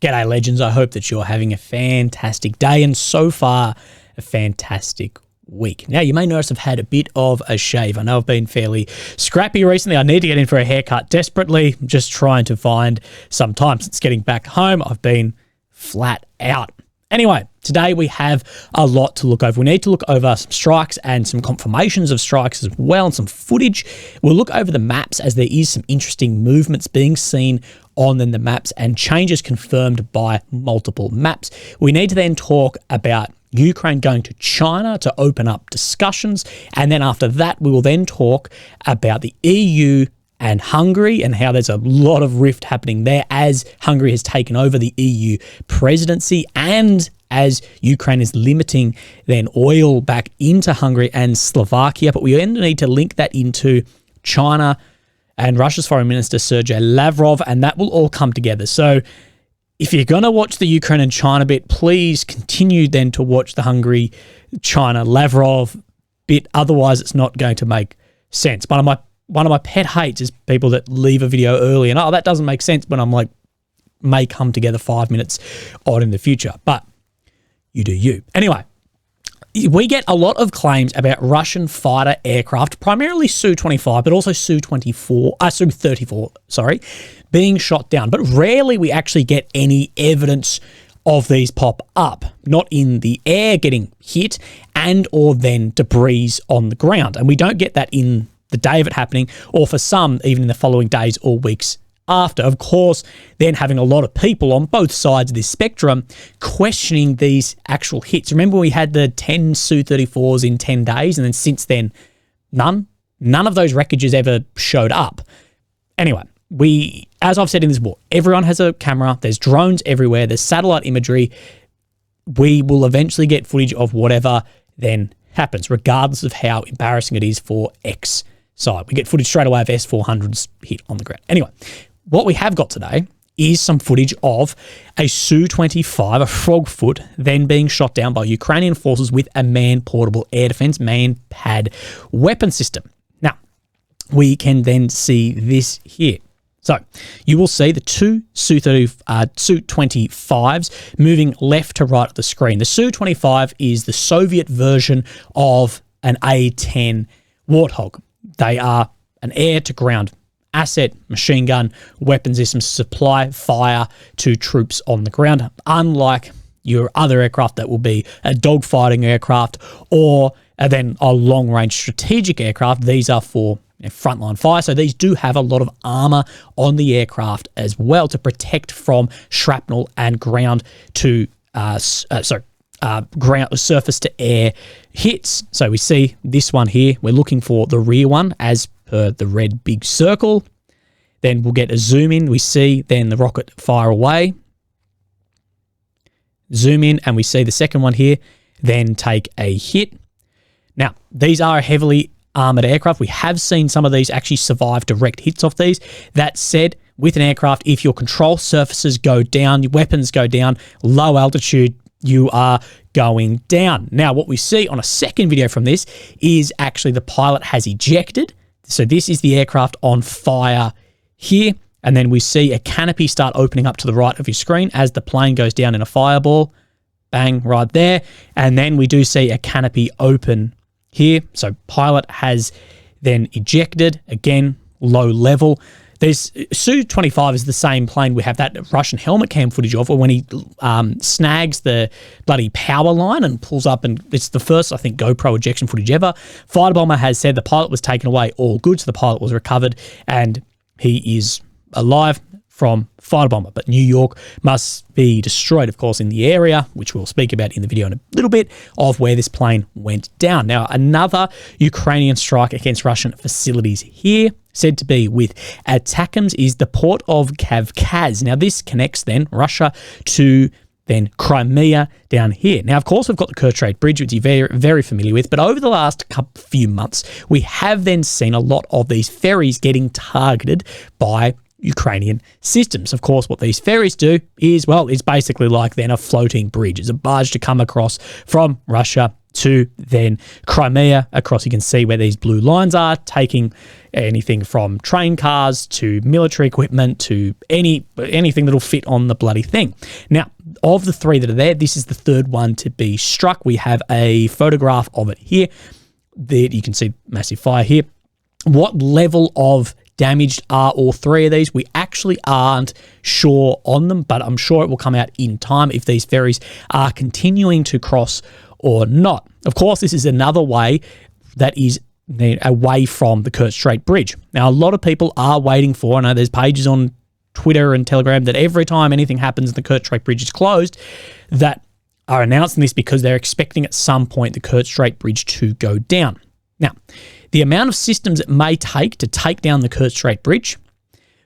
G'day, legends. I hope that you're having a fantastic day and so far a fantastic week. Now, you may notice I've had a bit of a shave. I know I've been fairly scrappy recently. I need to get in for a haircut desperately. I'm just trying to find some time. Since getting back home, I've been flat out. Anyway, today we have a lot to look over. We need to look over some strikes and some confirmations of strikes as well, and some footage. We'll look over the maps as there is some interesting movements being seen on the maps and changes confirmed by multiple maps. We need to then talk about Ukraine going to China to open up discussions. And then after that, we will then talk about the EU and Hungary and how there's a lot of rift happening there as Hungary has taken over the EU presidency and as Ukraine is limiting then oil back into Hungary and Slovakia. But we then need to link that into China and Russia's Foreign Minister Sergei Lavrov, and that will all come together. So if you're going to watch the Ukraine and China bit, please continue then to watch the Hungary, China, Lavrov bit. Otherwise, it's not going to make sense. One of my pet hates is people that leave a video early and, oh, that doesn't make sense, but I'm like, may come together 5 minutes odd in the future. But you do you. Anyway, we get a lot of claims about Russian fighter aircraft, primarily Su-25, but also Su-34, being shot down. But rarely we actually get any evidence of these pop up, not in the air getting hit and or then debris on the ground. And we don't get that in the day of it happening, or for some, even in the following days or weeks after. Of course, then having a lot of people on both sides of this spectrum questioning these actual hits. Remember, we had the 10 Su-34s in 10 days, and then since then, none of those wreckages ever showed up. Anyway, as I've said in this war, everyone has a camera. There's drones everywhere. There's satellite imagery. We will eventually get footage of whatever then happens, regardless of how embarrassing it is for X side. We get footage straight away of S-400s hit on the ground. Anyway, what we have got today is some footage of a Su-25, a frogfoot, then being shot down by Ukrainian forces with a man-portable air defense, man-pad weapon system. Now, we can then see this here. So you will see the two Su-25s moving left to right of the screen. The Su-25 is the Soviet version of an A-10 Warthog. They are an air-to-ground asset, machine gun, weapon systems, supply fire to troops on the ground, unlike your other aircraft that will be a dogfighting aircraft or then a long-range strategic aircraft. These are for frontline fire, so these do have a lot of armor on the aircraft as well to protect from shrapnel and ground to surface to air hits. So we see this one here. We're looking for the rear one as per the red big circle. Then we'll get a zoom in. We see then the rocket fire away. Zoom in and we see the second one here then take a hit. Now, these are heavily armored aircraft. We have seen some of these actually survive direct hits off these. That said, with an aircraft, if your control surfaces go down, your weapons go down, low altitude, you are going down. Now, what we see on a second video from this is actually the pilot has ejected. So this is the aircraft on fire here. And then we see a canopy start opening up to the right of your screen as the plane goes down in a fireball. Bang, right there. And then we do see a canopy open here. So pilot has then ejected. Again, low level. There's Su-25 is the same plane we have that Russian helmet cam footage of, or when he snags the bloody power line and pulls up, and it's the first, I think, GoPro ejection footage ever. Fighter bomber has said the pilot was taken away, all good, so the pilot was recovered, and he is alive from fighter bomber. But New York must be destroyed, of course, in the area, which we'll speak about in the video in a little bit, of where this plane went down. Now, another Ukrainian strike against Russian facilities here, said to be with ATACMS, is the port of Kavkaz. Now, this connects then Russia to then Crimea down here. Now, of course, we've got the Kerch Bridge, which you're very, very familiar with, but over the last few months, we have then seen a lot of these ferries getting targeted by Ukrainian systems. Of course, what these ferries do is, well, it's basically like then a floating bridge. It's a barge to come across from Russia to then Crimea across. You can see where these blue lines are, taking anything from train cars to military equipment to anything that'll fit on the bloody thing. Now, of the three that are there, this is the third one to be struck. We have a photograph of it here. There you can see massive fire here. What level of damaged are all three of these? We actually aren't sure on them, but I'm sure it will come out in time if these ferries are continuing to cross or not. Of course, this is another way that is away from the Kerch Strait Bridge. Now, a lot of people are waiting for, I know there's pages on Twitter and Telegram that every time anything happens and the Kerch Strait Bridge is closed, that are announcing this because they're expecting at some point the Kerch Strait Bridge to go down. Now, the amount of systems it may take to take down the Kerch Strait Bridge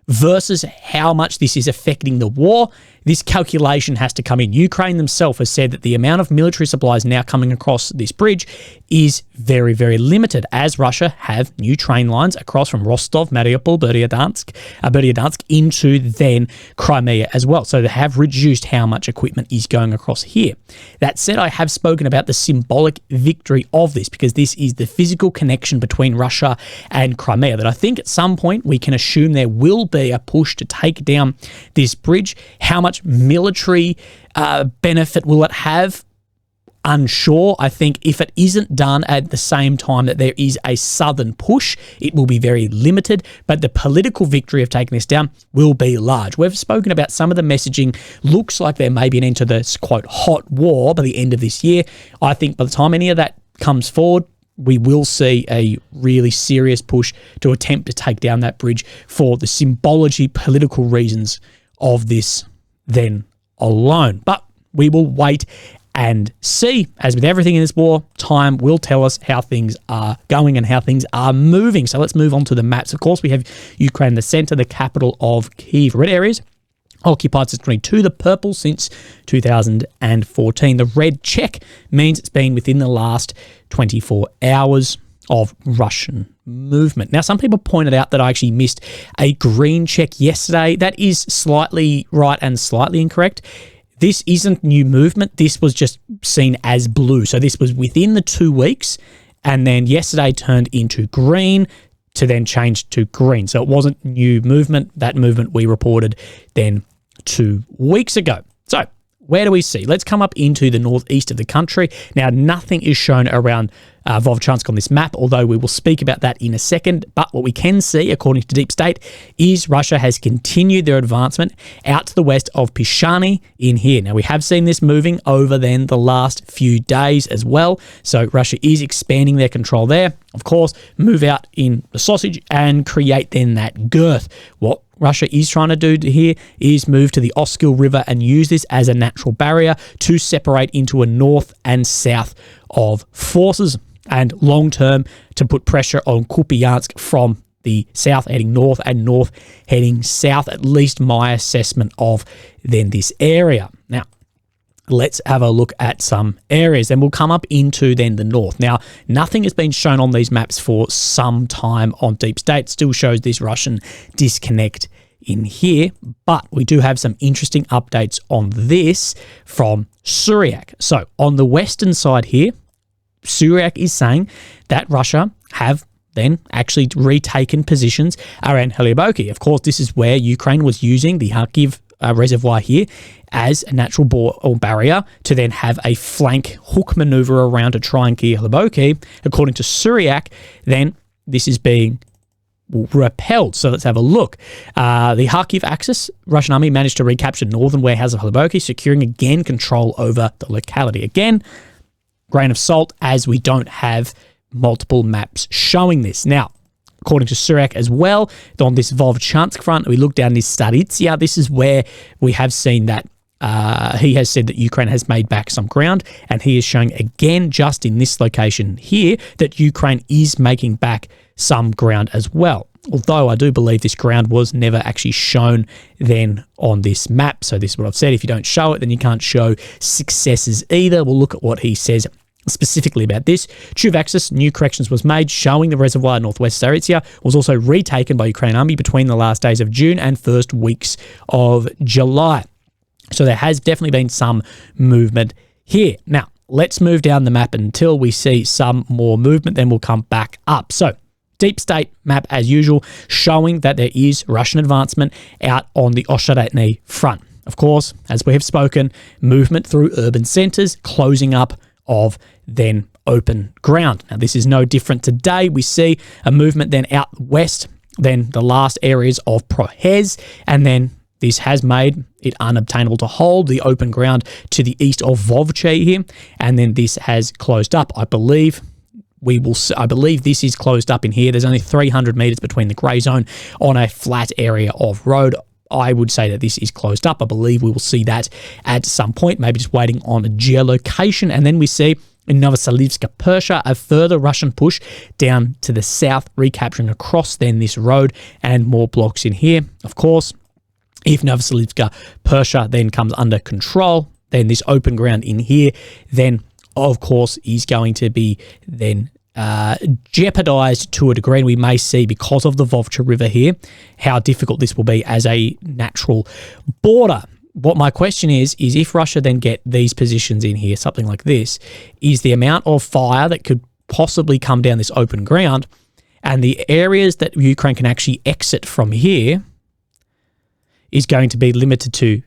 versus how much this is affecting the war, this calculation has to come in. Ukraine themselves has said that the amount of military supplies now coming across this bridge is very, very limited, as Russia have new train lines across from Rostov, Mariupol, Berdyansk into then Crimea as well. So they have reduced how much equipment is going across here. That said, I have spoken about the symbolic victory of this because this is the physical connection between Russia and Crimea that I think at some point we can assume there will be a push to take down this bridge. How much military benefit will it have? Unsure. I think if it isn't done at the same time that there is a southern push, it will be very limited, but the political victory of taking this down will be large. We've spoken about some of the messaging. Looks like there may be an end to this, quote, hot war by the end of this year. I think by the time any of that comes forward, we will see a really serious push to attempt to take down that bridge for the symbology, political reasons of this then alone. But we will wait and see. As with everything in this war, time will tell us how things are going and how things are moving. So let's move on to the maps. Of course, we have Ukraine, the center, the capital of Kyiv. Red areas occupied since 2022, the purple since 2014. The red check means it's been within the last 24 hours of Russian movement. Now, some people pointed out that I actually missed a green check yesterday. That is slightly right and slightly incorrect. This isn't new movement. This was just seen as blue. So this was within the 2 weeks, and then yesterday turned into green to then change to green. So it wasn't new movement. That movement we reported then 2 weeks ago. So where do we see? Let's come up into the northeast of the country. Now, nothing is shown around Vovchansk on this map, although we will speak about that in a second. But what we can see, according to Deep State, is Russia has continued their advancement out to the west of Pishani in here. Now, we have seen this moving over then the last few days as well. So Russia is expanding their control there. Of course, move out in the sausage and create then that girth. What Russia is trying to do here is move to the Oskil River and use this as a natural barrier to separate into a north and south of forces, and long-term to put pressure on Kupiansk from the south heading north and north heading south, at least my assessment of then this area. Now, let's have a look at some areas, and we'll come up into then the north. Now, nothing has been shown on these maps for some time on Deep State. It still shows this Russian disconnect in here, but we do have some interesting updates on this from Syriac. So on the western side here, Syriac is saying that Russia have then actually retaken positions around Heliboki. Of course, this is where Ukraine was using the Kharkiv reservoir here as a natural barrier to then have a flank hook maneuver around to try and clear Heliboki. According to Syriac, then this is being repelled. So let's have a look. The Kharkiv axis, Russian army managed to recapture northern warehouse of Heliboki, securing again control over the locality. Again, grain of salt, as we don't have multiple maps showing this. Now, according to Syriac as well, on this Vovchansk front, we look down this Staritsia. This is where we have seen that he has said that Ukraine has made back some ground, and he is showing again just in this location here that Ukraine is making back some ground as well. Although I do believe this ground was never actually shown then on this map. So this is what I've said. If you don't show it, then you can't show successes either. We'll look at what he says specifically about this. Chuvaxis, new corrections was made, showing the reservoir northwest Staritsia was also retaken by Ukraine army between the last days of June and first weeks of July. So there has definitely been some movement here. Now, let's move down the map until we see some more movement, then we'll come back up. So deep state map as usual, showing that there is Russian advancement out on the Oshchatny front. Of course, as we have spoken, movement through urban centres, closing up of then open ground. Now, this is no different today. We see a movement then out west, then the last areas of Prohez, and then this has made it unobtainable to hold the open ground to the east of Vovche here, and then this has closed up. I believe this is closed up in here. There's only 300 meters between the grey zone on a flat area of road. I would say that this is closed up. I believe we will see that at some point, maybe just waiting on a geolocation. And then we see in Novoselivska Persha a further Russian push down to the south, recapturing across then this road and more blocks in here. Of course, if Novoselivska Persha then comes under control, then this open ground in here, then of course is going to be then jeopardized to a degree, and we may see, because of the Vovcha River here, how difficult this will be as a natural border. What my question is if Russia then get these positions in here, something like this, is the amount of fire that could possibly come down this open ground, and the areas that Ukraine can actually exit from here is going to be limited to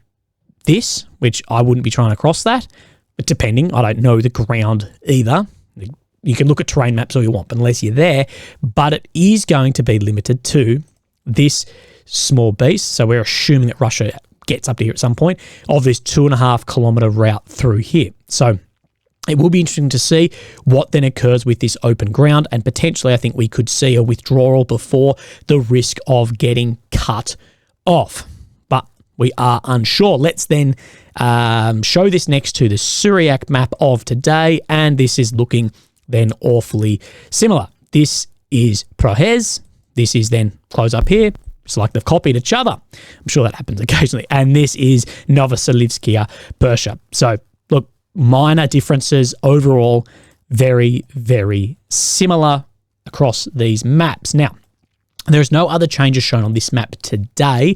this, which I wouldn't be trying to cross that, but depending, I don't know the ground either. You can look at terrain maps all you want, but unless you're there, but it is going to be limited to this small beast. So we're assuming that Russia gets up to here at some point of this 2.5 kilometer route through here. So it will be interesting to see what then occurs with this open ground, and potentially I think we could see a withdrawal before the risk of getting cut off. But we are unsure. Let's then show this next to the Syriac map of today, and this is looking then awfully similar. This is Prohez. This is then close up here. It's like they've copied each other. I'm sure that happens occasionally. And this is Novoselivskaya Persha. So look, minor differences overall, very, very similar across these maps. Now, there's no other changes shown on this map today,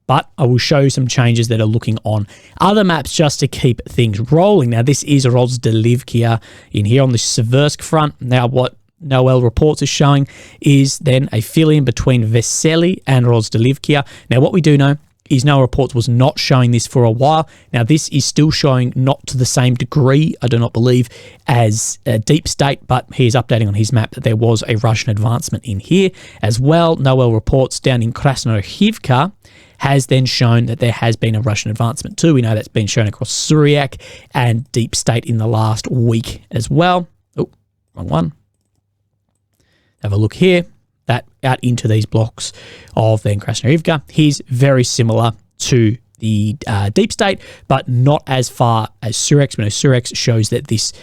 but I will show you some changes that are looking on other maps just to keep things rolling. Now, this is Rozdelivkia in here on the Seversk front. Now, what Noel reports is showing is then a fill-in between Vesely and Rozdelivkia. Now, what we do know is Noel reports was not showing this for a while. Now, this is still showing not to the same degree, I do not believe, as Deep State, but he is updating on his map that there was a Russian advancement in here as well. Noel reports down in Krasnohivka has then shown that there has been a Russian advancement too. We know that's been shown across Syriac and Deep State in the last week as well. Oh, wrong one. Have a look here. That out into these blocks of then Krasnohivka. He's very similar to the Deep State, but not as far as Syrex. We know Syrex shows that this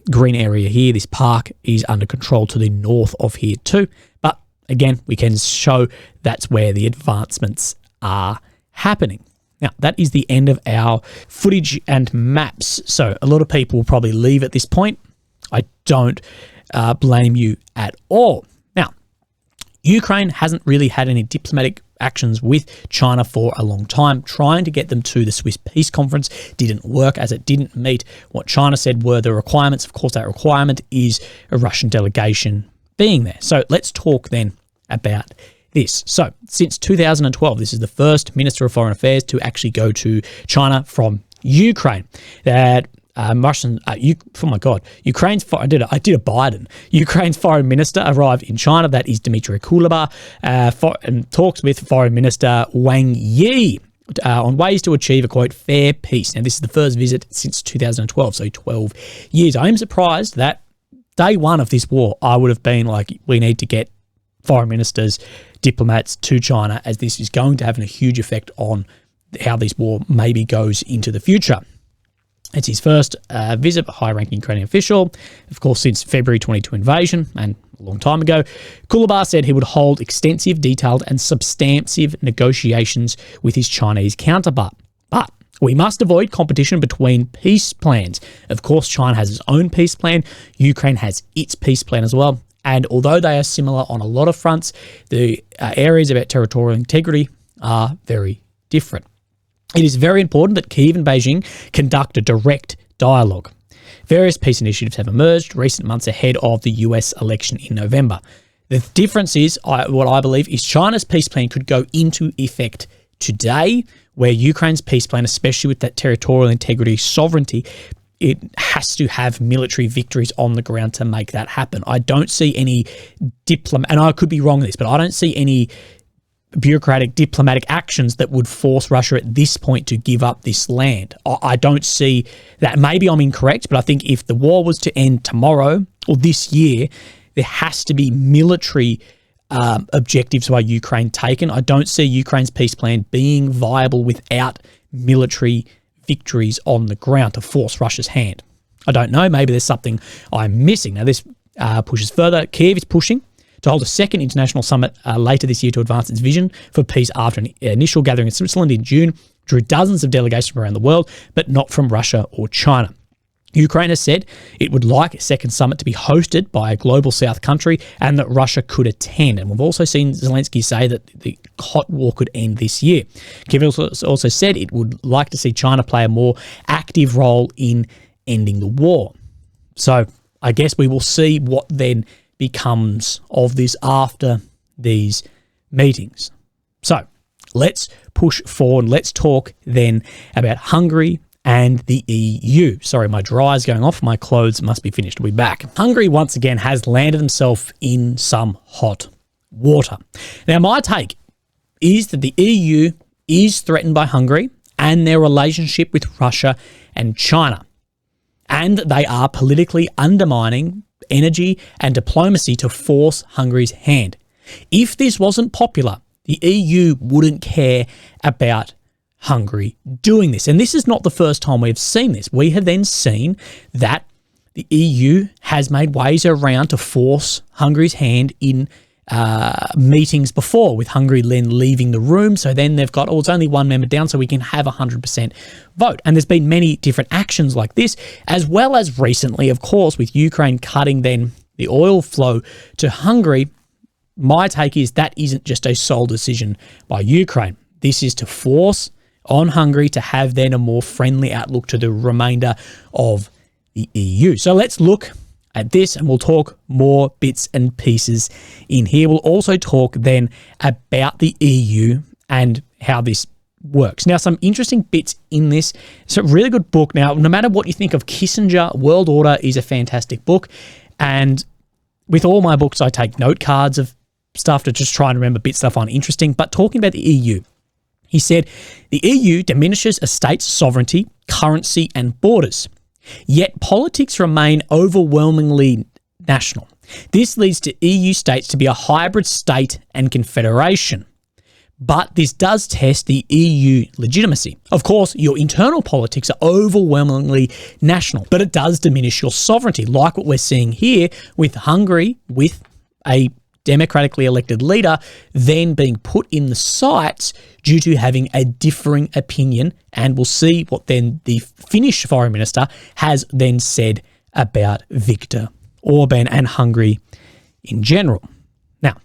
green area here, this park, is under control to the north of here too. But again, we can show that's where the advancements are happening. Now, that is the end of our footage and maps. So a lot of people will probably leave at this point. I don't blame you at all. Now, Ukraine hasn't really had any diplomatic actions with China for a long time. Trying to get them to the Swiss Peace Conference didn't work, as it didn't meet what China said were the requirements. Of course, that requirement is a Russian delegation being there. So let's talk then about this. So since 2012, this is the first Minister of Foreign Affairs to actually go to China from Ukraine. That Ukraine's I did a Biden. Ukraine's foreign minister arrived in China. That is Dmitry Kuleba, and talks with Foreign Minister Wang Yi on ways to achieve a, quote, fair peace. Now, this is the first visit since 2012, so 12 years. I am surprised that day one of this war, I would have been like, we need to get foreign ministers, diplomats to China, as this is going to have a huge effect on how this war maybe goes into the future. It's his first visit, a high-ranking Ukrainian official, of course, since February 22 invasion, and a long time ago. Kuleba said he would hold extensive, detailed, and substantive negotiations with his Chinese counterpart. But we must avoid competition between peace plans. Of course, China has its own peace plan. Ukraine has its peace plan as well. And although they are similar on a lot of fronts, the areas about territorial integrity are very different. It is very important that Kyiv and Beijing conduct a direct dialogue. Various peace initiatives have emerged recent months ahead of the US election in November. The difference is, what I believe, is China's peace plan could go into effect today, where Ukraine's peace plan, especially with that territorial integrity, sovereignty, it has to have military victories on the ground to make that happen. I don't see any and I could be wrong in this, but I don't see any bureaucratic diplomatic actions that would force Russia at this point to give up this land. I don't see that. Maybe I'm incorrect, but I think if the war was to end tomorrow or this year, there has to be military objectives by Ukraine taken. I don't see Ukraine's peace plan being viable without military victories on the ground to force Russia's hand. I don't know. Maybe there's something I'm missing. Now, this pushes further. Kiev is pushing to hold a second international summit later this year to advance its vision for peace after an initial gathering in Switzerland in June, drew dozens of delegations from around the world, but not from Russia or China. Ukraine has said it would like a second summit to be hosted by a global south country and that Russia could attend. And we've also seen Zelensky say that the hot war could end this year. Kiev also said it would like to see China play a more active role in ending the war. So I guess we will see what then becomes of this after these meetings. So let's push forward. Let's talk then about Hungary and the EU. Sorry, my dryer's going off. My clothes must be finished. We'll be back. Hungary once again has landed himself in some hot water. Now, my take is that the EU is threatened by Hungary and their relationship with Russia and China. And they are politically undermining energy and diplomacy to force Hungary's hand. If this wasn't popular, the EU wouldn't care about Hungary doing this. And this is not the first time we've seen this. We have then seen that the EU has made ways around to force Hungary's hand in meetings before, with Hungary then leaving the room. So then they've got, it's only one member down, so we can have 100% vote. And there's been many different actions like this, as well as recently, of course, with Ukraine cutting then the oil flow to Hungary. My take is that isn't just a sole decision by Ukraine. This is to force on Hungary to have then a more friendly outlook to the remainder of the EU. So let's look at this and we'll talk more bits and pieces in here. We'll also talk then about the EU and how this works. Now, some interesting bits in this. It's a really good book. Now, no matter what you think of Kissinger, World Order is a fantastic book. And with all my books, I take note cards of stuff to just try and remember bits that I find interesting. But talking about the EU, he said, the EU diminishes a state's sovereignty, currency, and borders. Yet politics remain overwhelmingly national. This leads to EU states to be a hybrid state and confederation. But this does test the EU legitimacy. Of course, your internal politics are overwhelmingly national, but it does diminish your sovereignty, like what we're seeing here with Hungary, with a democratically elected leader then being put in the sights due to having a differing opinion. And we'll see what then the Finnish foreign minister has then said about Viktor Orban and Hungary in general. Now,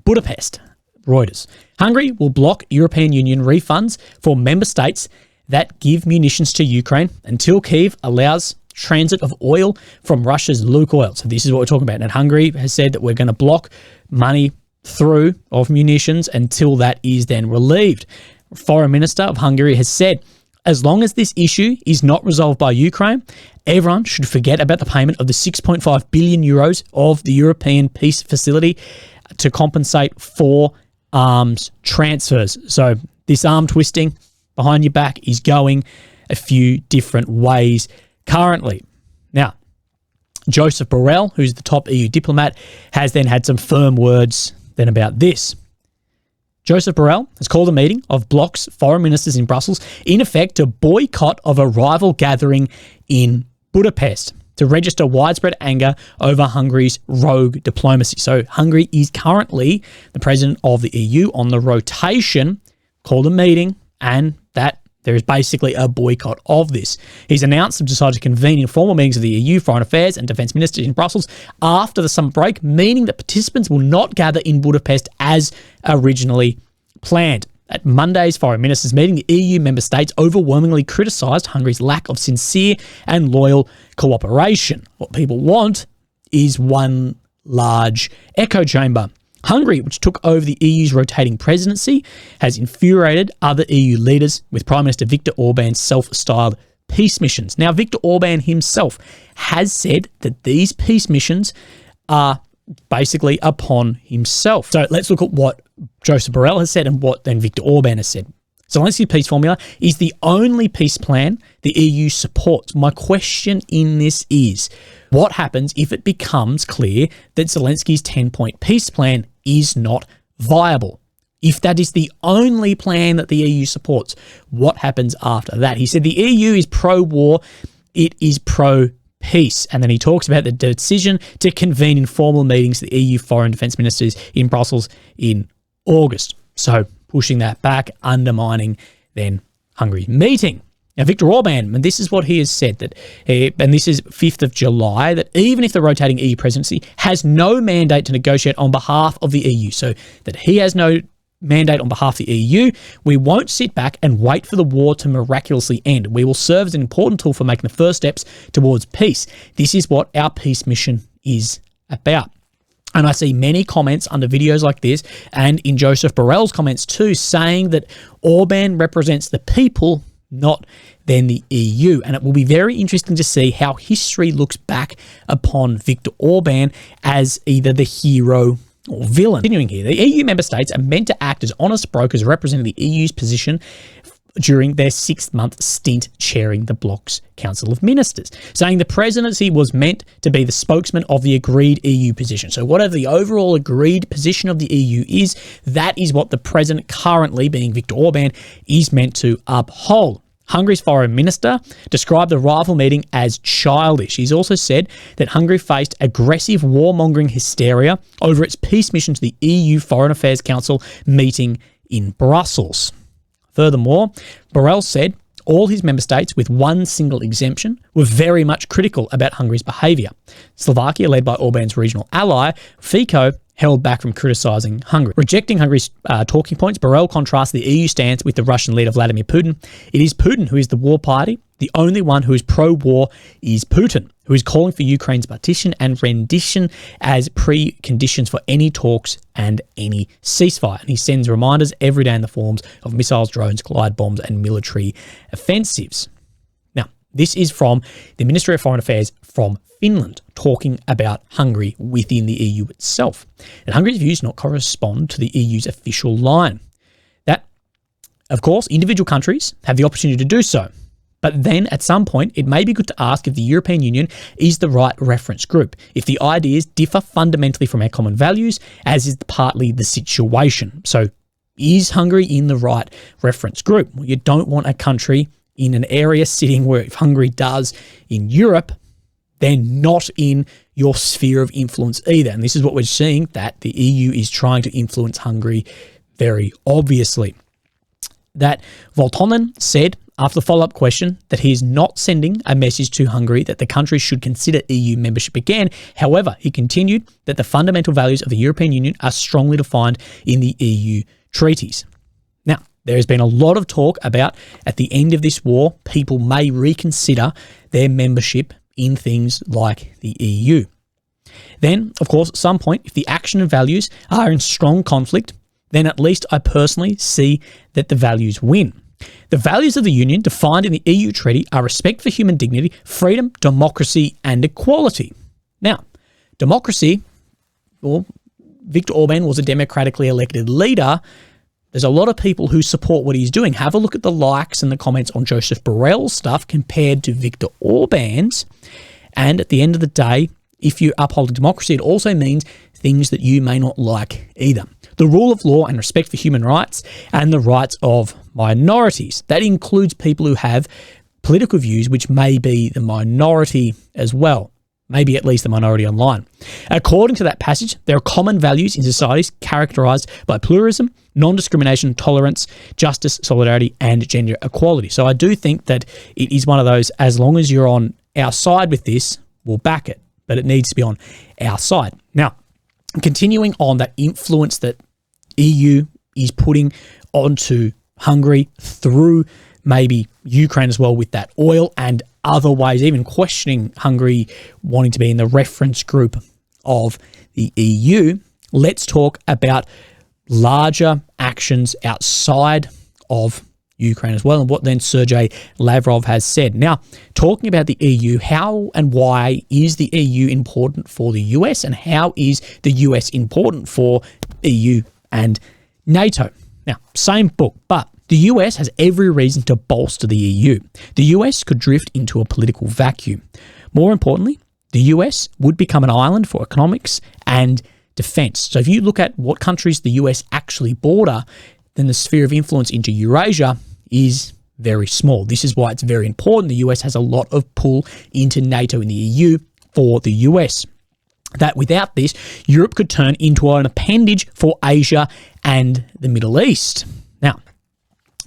Budapest, Reuters. Hungary will block European Union refunds for member states that give munitions to Ukraine until Kyiv allows transit of oil from Russia's Lukoil. So this is what we're talking about. And Hungary has said that we're going to block money through of munitions until that is then relieved. Foreign Minister of Hungary has said, as long as this issue is not resolved by Ukraine, everyone should forget about the payment of the 6.5 billion euros of the European Peace Facility to compensate for arms transfers. So this arm twisting behind your back is going a few different ways currently. Now, Joseph Borrell, who's the top EU diplomat, has then had some firm words then about this. Joseph Borrell has called a meeting of bloc's foreign ministers in Brussels, in effect to boycott of a rival gathering in Budapest, to register widespread anger over Hungary's rogue diplomacy. So Hungary is currently the president of the EU on the rotation, called a meeting, and that there is basically a boycott of this. He's announced and decided to convene informal meetings of the EU foreign affairs and defence ministers in Brussels after the summer break, meaning that participants will not gather in Budapest as originally planned. At Monday's foreign ministers' meeting, the EU member states overwhelmingly criticised Hungary's lack of sincere and loyal cooperation. What people want is one large echo chamber. Hungary, which took over the EU's rotating presidency, has infuriated other EU leaders with Prime Minister Viktor Orban's self-styled peace missions. Now, Viktor Orban himself has said that these peace missions are basically upon himself. So let's look at what Joseph Borrell has said and what then Viktor Orban has said. Zelensky's peace formula is the only peace plan the EU supports. My question in this is, what happens if it becomes clear that Zelensky's 10-point peace plan is not viable? If that is the only plan that the EU supports, what happens after that? He said the EU is pro-war, it is pro-peace. And then he talks about the decision to convene informal meetings of the EU foreign defence ministers in Brussels in August. So pushing that back, undermining then Hungary's meeting. Now, Viktor Orban, and this is what he has said, that, and this is 5th of July, that even if the rotating EU presidency has no mandate to negotiate on behalf of the EU, so that he has no mandate on behalf of the EU, we won't sit back and wait for the war to miraculously end. We will serve as an important tool for making the first steps towards peace. This is what our peace mission is about. And I see many comments under videos like this, and in Joseph Borrell's comments too, saying that Orban represents the people, not then the EU. And it will be very interesting to see how history looks back upon Viktor Orban as either the hero or villain. Continuing here, the EU member states are meant to act as honest brokers representing the EU's position during their 6-month stint chairing the bloc's Council of Ministers, saying the presidency was meant to be the spokesman of the agreed EU position. So whatever the overall agreed position of the EU is, that is what the president currently, being Viktor Orban, is meant to uphold. Hungary's foreign minister described the rival meeting as childish. He's also said that Hungary faced aggressive warmongering hysteria over its peace mission to the EU Foreign Affairs Council meeting in Brussels. Furthermore, Borrell said all his member states, with one single exemption, were very much critical about Hungary's behaviour. Slovakia, led by Orban's regional ally, Fico, held back from criticising Hungary. Rejecting Hungary's talking points, Borrell contrasts the EU stance with the Russian leader Vladimir Putin. It is Putin who is the war party. The only one who is pro-war is Putin, who is calling for Ukraine's partition and rendition as preconditions for any talks and any ceasefire. And he sends reminders every day in the forms of missiles, drones, glide bombs, and military offensives. Now, this is from the Ministry of Foreign Affairs from Finland, talking about Hungary within the EU itself. And Hungary's views do not correspond to the EU's official line. That, of course, individual countries have the opportunity to do so. But then, at some point, it may be good to ask if the European Union is the right reference group, if the ideas differ fundamentally from our common values, as is partly the situation. So, is Hungary in the right reference group? Well, you don't want a country in an area sitting where if Hungary does in Europe, then not in your sphere of influence either. And this is what we're seeing, that the EU is trying to influence Hungary very obviously. That Valtonen said, after the follow-up question, that he is not sending a message to Hungary that the country should consider EU membership again. However, he continued that the fundamental values of the European Union are strongly defined in the EU treaties. Now, there has been a lot of talk about at the end of this war, people may reconsider their membership in things like the EU. Then, of course, at some point, if the action and values are in strong conflict, then at least I personally see that the values win. The values of the Union defined in the EU Treaty are respect for human dignity, freedom, democracy, and equality. Now, democracy, well, Viktor Orban was a democratically elected leader. There's a lot of people who support what he's doing. Have a look at the likes and the comments on Joseph Borrell's stuff compared to Viktor Orban's. And at the end of the day, if you uphold democracy, it also means things that you may not like either. The rule of law and respect for human rights and the rights of minorities. That includes people who have political views which may be the minority as well. Maybe at least the minority online. According to that passage, there are common values in societies characterised by pluralism, non-discrimination, tolerance, justice, solidarity, and gender equality. So I do think that it is one of those, as long as you're on our side with this, we'll back it. But it needs to be on our side. Now, continuing on that influence that EU is putting onto Hungary through maybe Ukraine as well with that oil and other ways, even questioning Hungary wanting to be in the reference group of the EU. Let's talk about larger actions outside of Ukraine as well, and what then Sergei Lavrov has said. Now, talking about the EU, how and why is the EU important for the US, and how is the US important for EU and NATO? Now, same book, but the US has every reason to bolster the EU. The US could drift into a political vacuum. More importantly, the US would become an island for economics and defense. So if you look at what countries the US actually border, then the sphere of influence into Eurasia is very small. This is why it's very important. The US has a lot of pull into NATO and the EU for the US. That without this, Europe could turn into an appendage for Asia and the Middle East. Now,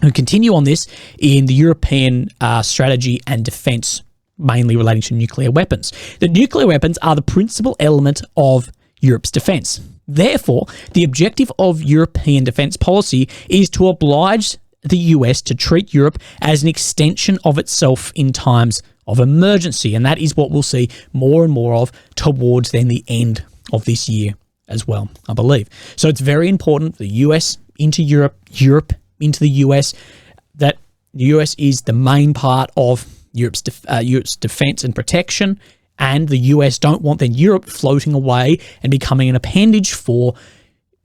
we continue on this in the European strategy and defense, mainly relating to nuclear weapons. The nuclear weapons are the principal element of Europe's defense. Therefore, the objective of European defense policy is to oblige the US to treat Europe as an extension of itself in times of emergency. And that is what we'll see more and more of towards then the end of this year as well, I believe. So it's very important, the US into Europe, Europe into the US, that the US is the main part of Europe's defense and protection, and the US don't want then Europe floating away and becoming an appendage for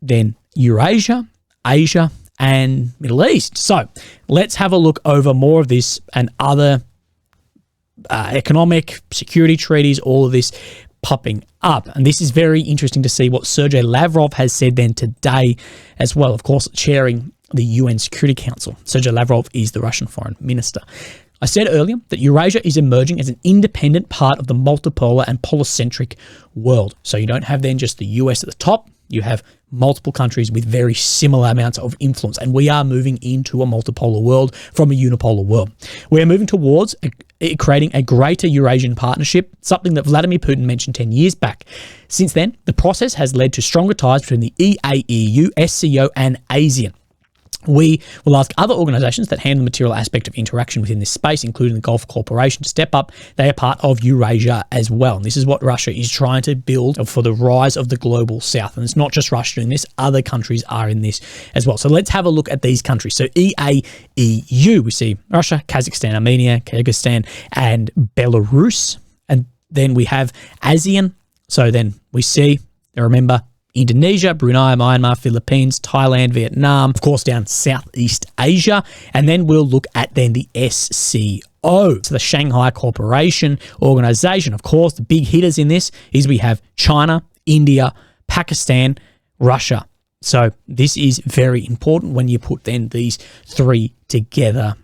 then Eurasia, Asia, and Middle East. So let's have a look over more of this and other economic security treaties, all of this popping up. And this is very interesting to see what Sergei Lavrov has said then today as well, of course, chairing the UN Security Council. Sergei Lavrov is the Russian foreign minister. I said earlier that Eurasia is emerging as an independent part of the multipolar and polycentric world. So you don't have then just the US at the top, you have multiple countries with very similar amounts of influence, and we are moving into a multipolar world from a unipolar world. We are moving towards creating a greater Eurasian partnership, something that Vladimir Putin mentioned 10 years back. Since then, the process has led to stronger ties between the EAEU, SCO, and ASEAN. We will ask other organisations that handle the material aspect of interaction within this space, including the Gulf Cooperation, to step up. They are part of Eurasia as well. And this is what Russia is trying to build for the rise of the global south. And it's not just Russia doing this, other countries are in this as well. So let's have a look at these countries. So EAEU, we see Russia, Kazakhstan, Armenia, Kyrgyzstan, and Belarus. And then we have ASEAN. So then we see, remember, Indonesia, Brunei, Myanmar, Philippines, Thailand, Vietnam, of course down Southeast Asia, and then we'll look at then the SCO, so the Shanghai Cooperation Organization. Of course, the big hitters in this is we have China, India, Pakistan, Russia. So this is very important when you put then these three together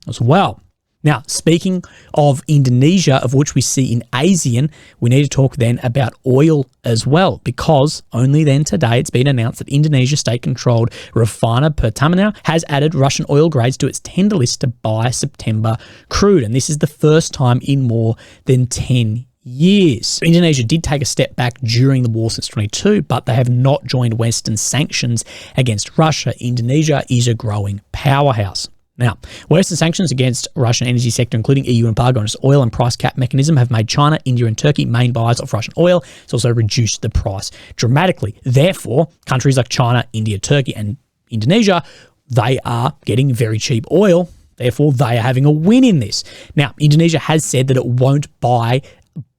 as well. Now, speaking of Indonesia, of which we see in ASEAN, we need to talk then about oil as well, because only then today it's been announced that Indonesia state-controlled refiner Pertamina has added Russian oil grades to its tender list to buy September crude. And this is the first time in more than 10 years. Indonesia did take a step back during the war since 2022, but they have not joined Western sanctions against Russia. Indonesia is a growing powerhouse. Now, Western sanctions against Russian energy sector, including EU embargo on its oil and price cap mechanism, have made China, India, and Turkey main buyers of Russian oil. It's also reduced the price dramatically. Therefore, countries like China, India, Turkey, and Indonesia, they are getting very cheap oil. Therefore, they are having a win in this. Now, Indonesia has said that it won't buy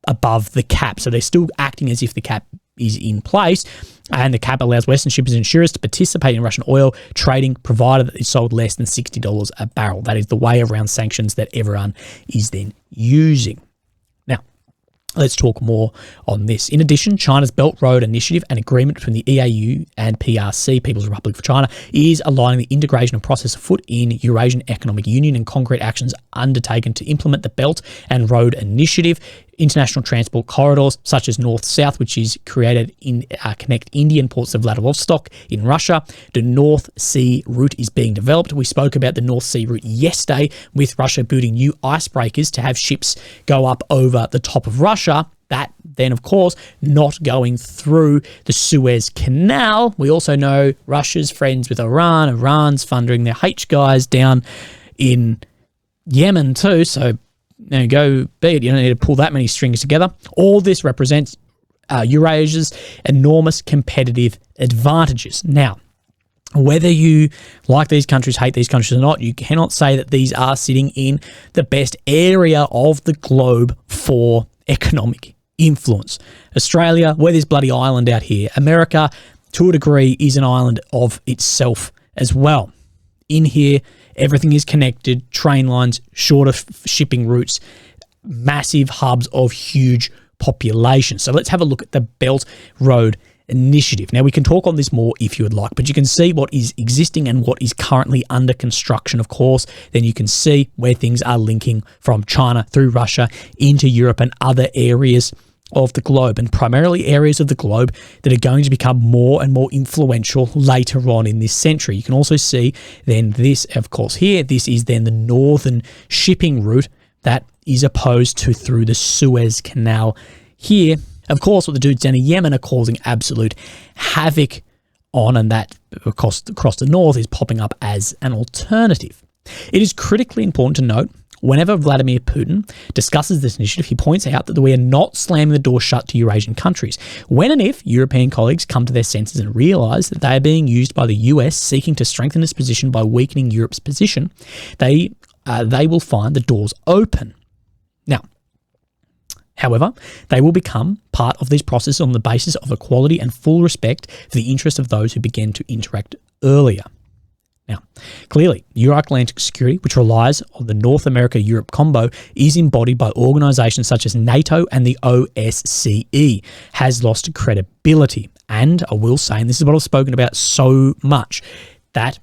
above the cap. So they're still acting as if the cap is in place, and the cap allows Western shippers and insurers to participate in Russian oil trading, provided that it's sold less than $60 a barrel. That is the way around sanctions that everyone is then using. Now, let's talk more on this. In addition, China's Belt Road Initiative, an agreement between the EAU and PRC, People's Republic of China, is aligning the integration of process afoot in Eurasian Economic Union and concrete actions undertaken to implement the Belt and Road Initiative. International transport corridors such as North-South, which is created in connect Indian ports of Vladivostok in Russia. The North Sea route is being developed. We spoke about the North Sea route yesterday, with Russia building new icebreakers to have ships go up over the top of Russia. That then of course not going through the Suez Canal. We also know Russia's friends with Iran. Iran's funding their H guys down in Yemen too. So go be it. You don't need to pull that many strings together. All this represents Eurasia's enormous competitive advantages. Now, whether you like these countries, hate these countries or not, you cannot say that these are sitting in the best area of the globe for economic influence. Australia, we're this bloody island out here. America, to a degree, is an island of itself as well. In here, everything is connected, train lines, shorter shipping routes, massive hubs of huge population. So let's have a look at the Belt Road Initiative. Now, we can talk on this more if you would like, but you can see what is existing and what is currently under construction, of course. Then you can see where things are linking from China through Russia into Europe and other areas of the globe, and primarily areas of the globe that are going to become more and more influential later on in this century. You can also see then this, of course, here, this is then the northern shipping route that is opposed to through the Suez Canal here. Of course, what the dudes down in Yemen are causing absolute havoc on, and that across the north is popping up as an alternative. It is critically important to note, whenever Vladimir Putin discusses this initiative, he points out that we are not slamming the door shut to Eurasian countries. When and if European colleagues come to their senses and realise that they are being used by the US seeking to strengthen its position by weakening Europe's position, they will find the doors open. Now, however, they will become part of this process on the basis of equality and full respect for the interests of those who began to interact earlier. Now, clearly, Euro-Atlantic security, which relies on the North America-Europe combo, is embodied by organisations such as NATO and the OSCE, has lost credibility. And I will say, and this is what I've spoken about so much, that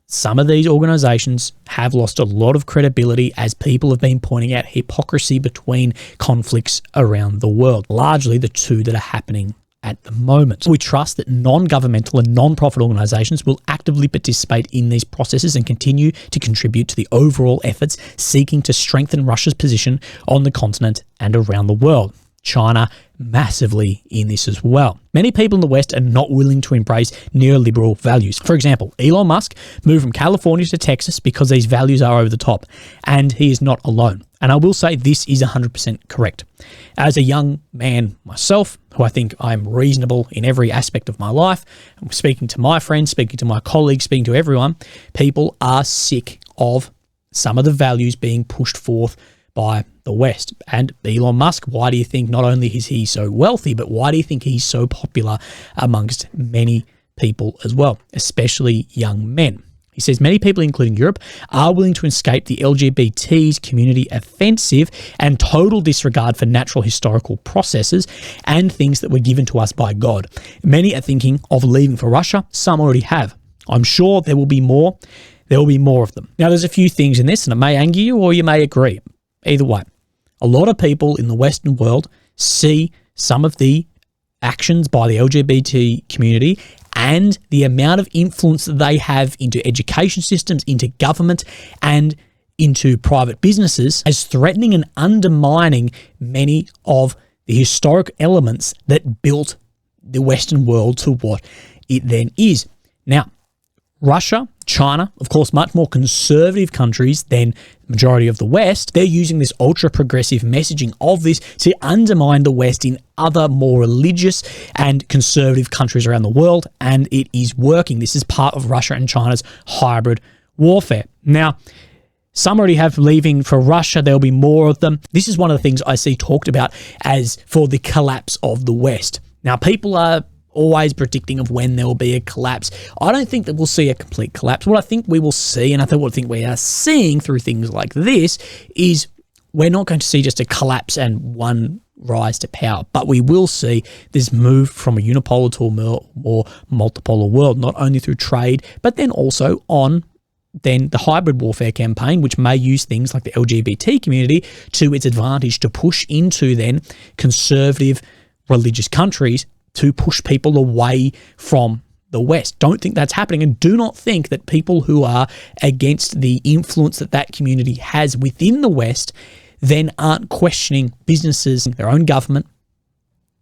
some of these organisations have lost a lot of credibility as people have been pointing out hypocrisy between conflicts around the world, largely the two that are happening at the moment. We trust that non-governmental and non-profit organisations will actively participate in these processes and continue to contribute to the overall efforts seeking to strengthen Russia's position on the continent and around the world. China massively in this as well. Many people in the West are not willing to embrace neoliberal values. For example, Elon Musk moved from California to Texas because these values are over the top, and he is not alone. And I will say this is 100% correct. As a young man myself, who I think I'm reasonable in every aspect of my life, I'm speaking to my friends, speaking to my colleagues, speaking to everyone, people are sick of some of the values being pushed forth by the West. And Elon Musk, why do you think not only is he so wealthy, but why do you think he's so popular amongst many people as well, especially young men? He says many people, including Europe, are willing to escape the LGBT's community offensive and total disregard for natural historical processes and things that were given to us by God. Many are thinking of leaving for Russia. Some already have. I'm sure there will be more. There will be more of them. Now, there's a few things in this, and it may anger you or you may agree. Either way, a lot of people in the Western world see some of the actions by the LGBT community and the amount of influence that they have into education systems, into government, and into private businesses as threatening and undermining many of the historic elements that built the Western world to what it then is. Now, Russia, China, of course, much more conservative countries than the majority of the West, they're using this ultra-progressive messaging of this to undermine the West in other more religious and conservative countries around the world, and it is working. This is part of Russia and China's hybrid warfare. Now, some already have leaving for Russia. There'll be more of them. This is one of the things I see talked about as for the collapse of the West. Now, people are always predicting of when there will be a collapse. I don't think that we'll see a complete collapse. What I think we will see, and I think we are seeing through things like this, is we're not going to see just a collapse and one rise to power, but we will see this move from a unipolar to a more multipolar world, not only through trade, but then also on then the hybrid warfare campaign, which may use things like the LGBT community to its advantage to push into then conservative religious countries to push people away from the West. Don't think that's happening, and do not think that people who are against the influence that that community has within the West then aren't questioning businesses, their own government,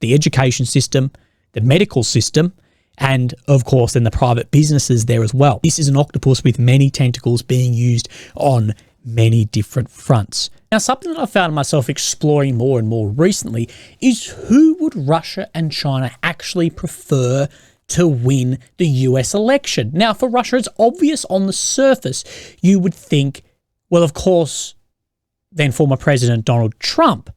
the education system, the medical system, and of course then the private businesses there as well. This is an octopus with many tentacles being used on many different fronts. Now, something that I found myself exploring more and more recently is who would Russia and China actually prefer to win the US election? Now, for Russia, it's obvious on the surface. You would think, well, of course, then former President Donald Trump,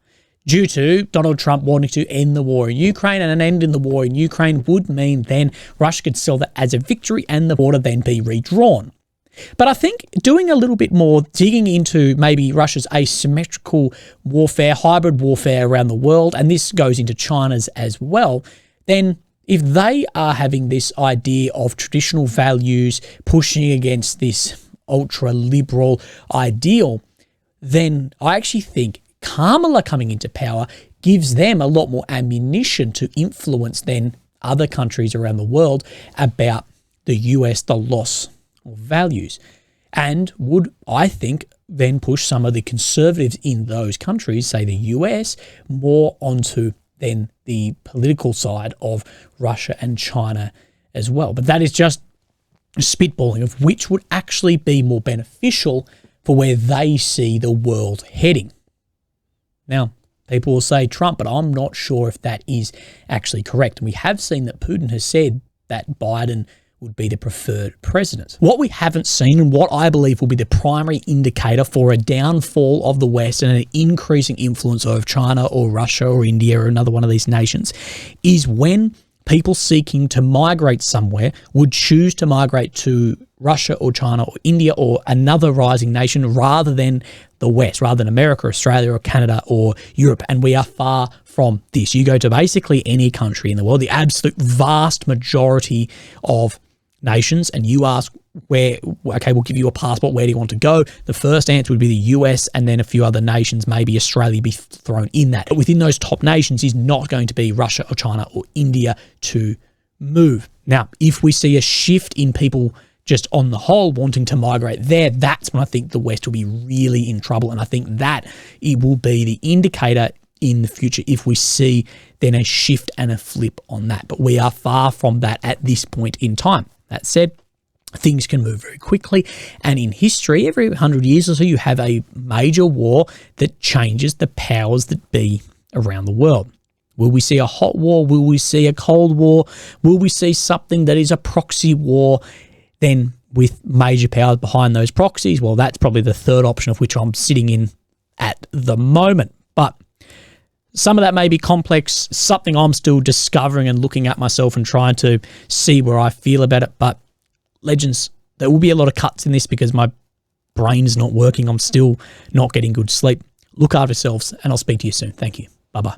due to Donald Trump wanting to end the war in Ukraine, and an end in the war in Ukraine would mean then Russia could sell that as a victory and the border then be redrawn. But I think doing a little bit more digging into maybe Russia's asymmetrical warfare, hybrid warfare around the world, and this goes into China's as well, then if they are having this idea of traditional values pushing against this ultra-liberal ideal, then I actually think Kamala coming into power gives them a lot more ammunition to influence then other countries around the world about the US, the loss of values, and would, I think, then push some of the conservatives in those countries, say the US, more onto then the political side of Russia and China as well. But that is just spitballing of which would actually be more beneficial for where they see the world heading. Now, people will say Trump, but I'm not sure if that is actually correct. And we have seen that Putin has said that Biden would be the preferred president. What we haven't seen, and what I believe will be the primary indicator for a downfall of the West and an increasing influence of China or Russia or India or another one of these nations, is when people seeking to migrate somewhere would choose to migrate to Russia or China or India or another rising nation rather than the West, rather than America, Australia or Canada or Europe. And we are far from this. You go to basically any country in the world, the absolute vast majority of nations, and you ask where, okay, we'll give you a passport, where do you want to go? The first answer would be the US, and then a few other nations, maybe Australia be thrown in that. But within those top nations is not going to be Russia or China or India to move. Now, if we see a shift in people just on the whole wanting to migrate there, that's when I think the West will be really in trouble. And I think that it will be the indicator in the future if we see then a shift and a flip on that. But we are far from that at this point in time. That said, things can move very quickly. And in history, every 100 years or so, you have a major war that changes the powers that be around the world. Will we see a hot war? Will we see a cold war? Will we see something that is a proxy war then with major powers behind those proxies? Well, that's probably the third option of which I'm sitting in at the moment. But some of that may be complex, something I'm still discovering and looking at myself and trying to see where I feel about it. But legends, there will be a lot of cuts in this because my brain's not working. I'm still not getting good sleep. Look after yourselves, and I'll speak to you soon. Thank you. Bye-bye.